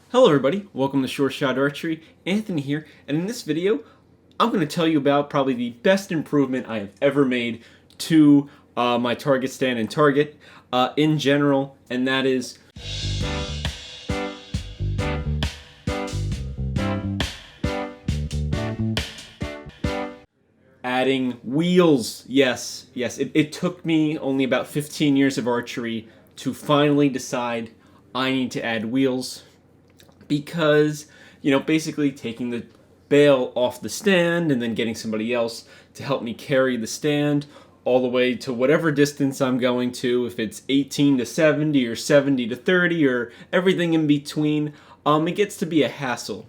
Hello everybody, welcome to Short Shot Archery. Anthony here, and in this video, I'm going to tell you about probably the best improvement I have ever made to my target stand and target in general, and that is adding wheels. Yes, it took me only about 15 years of archery to finally decide I need to add wheels because, basically taking the bail off the stand and then getting somebody else to help me carry the stand all the way to whatever distance I'm going to, if it's 18 to 70 or 70 to 30 or everything in between, it gets to be a hassle.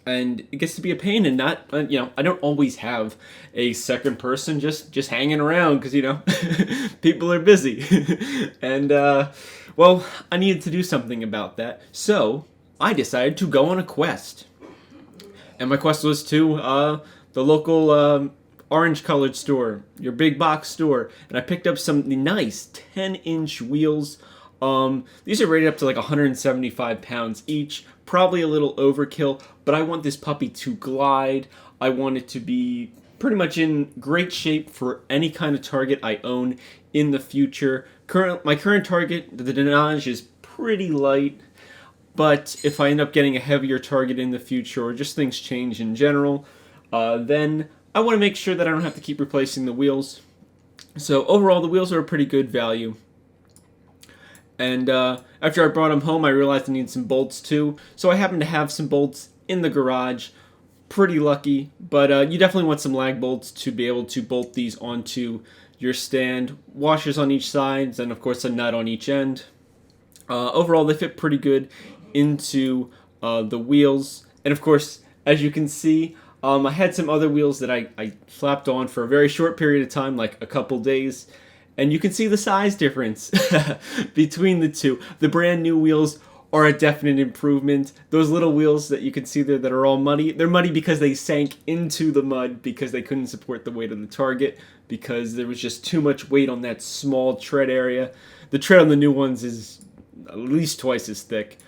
And it gets to be a pain, and not, I don't always have a second person just hanging around because, people are busy. And, well, I needed to do something about that. So I decided to go on a quest. And my quest was to the local orange-colored store, your big box store. And I picked up some nice 10-inch wheels. These are rated up to like 175 pounds each. Probably a little overkill, but I want this puppy to glide. I want it to be pretty much in great shape for any kind of target I own in the future. My current target, the Denage, is pretty light, but if I end up getting a heavier target in the future, or just things change in general, then I want to make sure that I don't have to keep replacing the wheels. So overall, the wheels are a pretty good value. And after I brought them home, I realized I needed some bolts too. So I happen to have some bolts in the garage. Pretty lucky, but you definitely want some lag bolts to be able to bolt these onto your stand. Washers on each side, and of course a nut on each end. Overall, they fit pretty good into the wheels. And of course, as you can see, I had some other wheels that I slapped on for a very short period of time, like a couple days. And you can see the size difference between the two. The brand new wheels are a definite improvement. Those little wheels that you can see there that are all muddy, they're muddy because they sank into the mud because they couldn't support the weight of the target, because there was just too much weight on that small tread area. The tread on the new ones is at least twice as thick.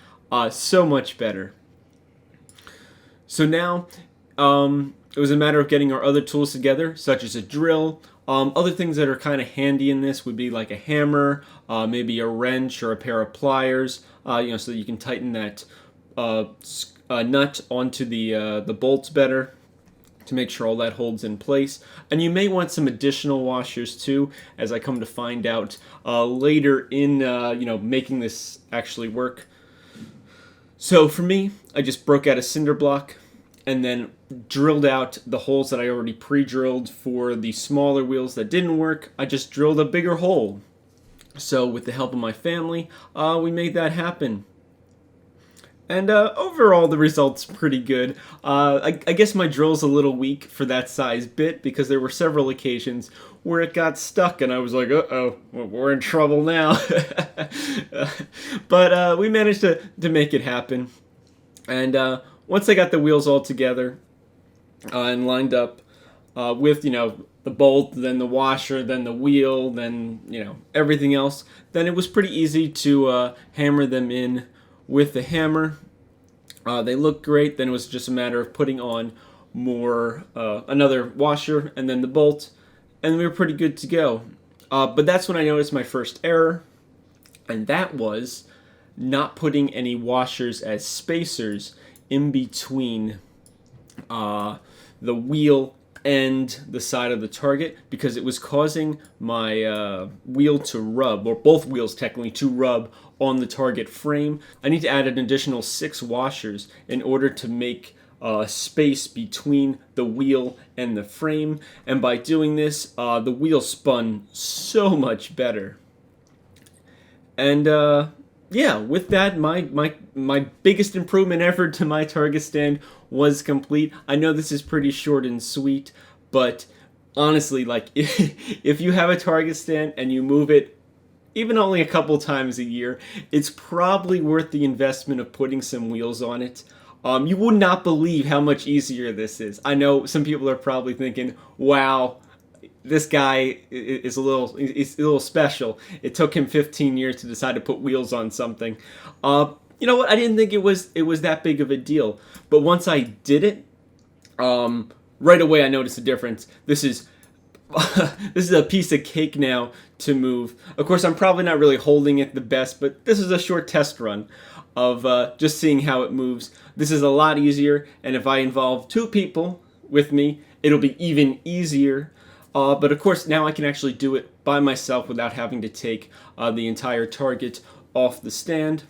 So much better. So now, it was a matter of getting our other tools together, such as a drill. Other things that are kind of handy in this would be like a hammer, maybe a wrench or a pair of pliers, so that you can tighten that nut onto the bolts better to make sure all that holds in place. And you may want some additional washers too, as I come to find out later in making this actually work. So for me, I just broke out a cinder block and then drilled out the holes that I already pre-drilled for the smaller wheels that didn't work. I just drilled a bigger hole. So with the help of my family, we made that happen. And overall, the result's pretty good. I guess my drill's a little weak for that size bit because there were several occasions where it got stuck and I was like, uh-oh, we're in trouble now. But we managed to make it happen. And once I got the wheels all together and lined up with, the bolt, then the washer, then the wheel, then, everything else, then it was pretty easy to hammer them in with the hammer. They looked great. Then it was just a matter of putting on another washer and then the bolt, and we were pretty good to go. But that's when I noticed my first error, and that was not putting any washers as spacers in between the wheel and the side of the target, because it was causing my wheel to rub, or both wheels technically, to rub on the target frame. I need to add an additional 6 washers in order to make space between the wheel and the frame, and by doing this, the wheel spun so much better. And yeah, with that, my biggest improvement ever to my target stand was complete. I know this is pretty short and sweet, but honestly, like, if you have a target stand and you move it even only a couple times a year, it's probably worth the investment of putting some wheels on it. You would not believe how much easier this is. I know some people are probably thinking, wow, this guy is a little special. It took him 15 years to decide to put wheels on something. you know what? I didn't think it was that big of a deal. But once I did it, right away I noticed a difference. This is this is a piece of cake now to move. Of course, I'm probably not really holding it the best, but this is a short test run of just seeing how it moves. This is a lot easier, and if I involve two people with me, it'll be even easier. But of course, now I can actually do it by myself without having to take the entire target off the stand.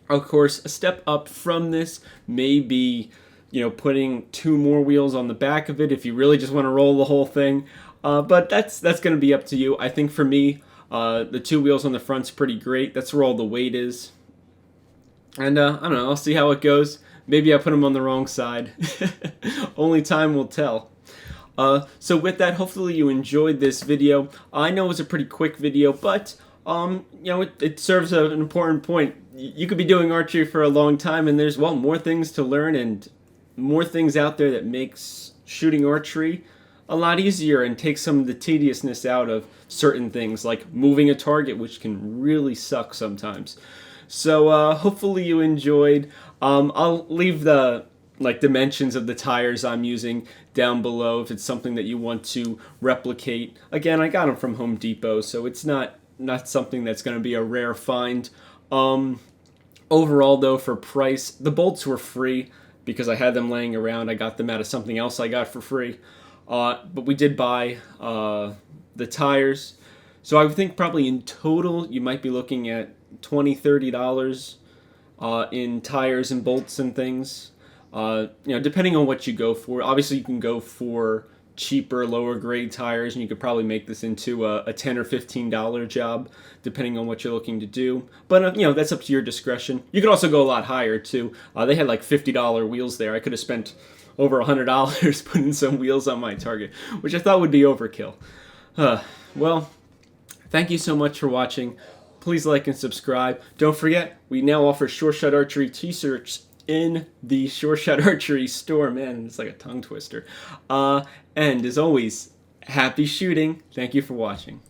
Of course, a step up from this may be, putting two more wheels on the back of it if you really just want to roll the whole thing. But that's going to be up to you. I think for me, the two wheels on the front's pretty great. That's where all the weight is. And I don't know, I'll see how it goes. Maybe I put them on the wrong side. Only time will tell. So with that, hopefully you enjoyed this video. I know it was a pretty quick video, but it serves an important point. You could be doing archery for a long time, and there's, more things to learn and more things out there that makes shooting archery a lot easier and takes some of the tediousness out of certain things, like moving a target, which can really suck sometimes. So hopefully you enjoyed. I'll leave the dimensions of the tires I'm using down below if it's something that you want to replicate. Again, I got them from Home Depot, so it's not something that's going to be a rare find. Overall, though, for price, the bolts were free because I had them laying around. I got them out of something else I got for free. But we did buy the tires. So I think probably in total you might be looking at $20-$30 in tires and bolts and things. Depending on what you go for. Obviously, you can go for cheaper, lower grade tires, and you could probably make this into a $10 or $15 job, depending on what you're looking to do. But that's up to your discretion. You could also go a lot higher too. They had like $50 wheels there. I could have spent over $100 putting some wheels on my target, which I thought would be overkill. Well, thank you so much for watching. Please like and subscribe. Don't forget, we now offer Sure Shot Archery t-shirts in the Sure Shot Archery store. Man, it's like a tongue twister. And as always, happy shooting. Thank you for watching.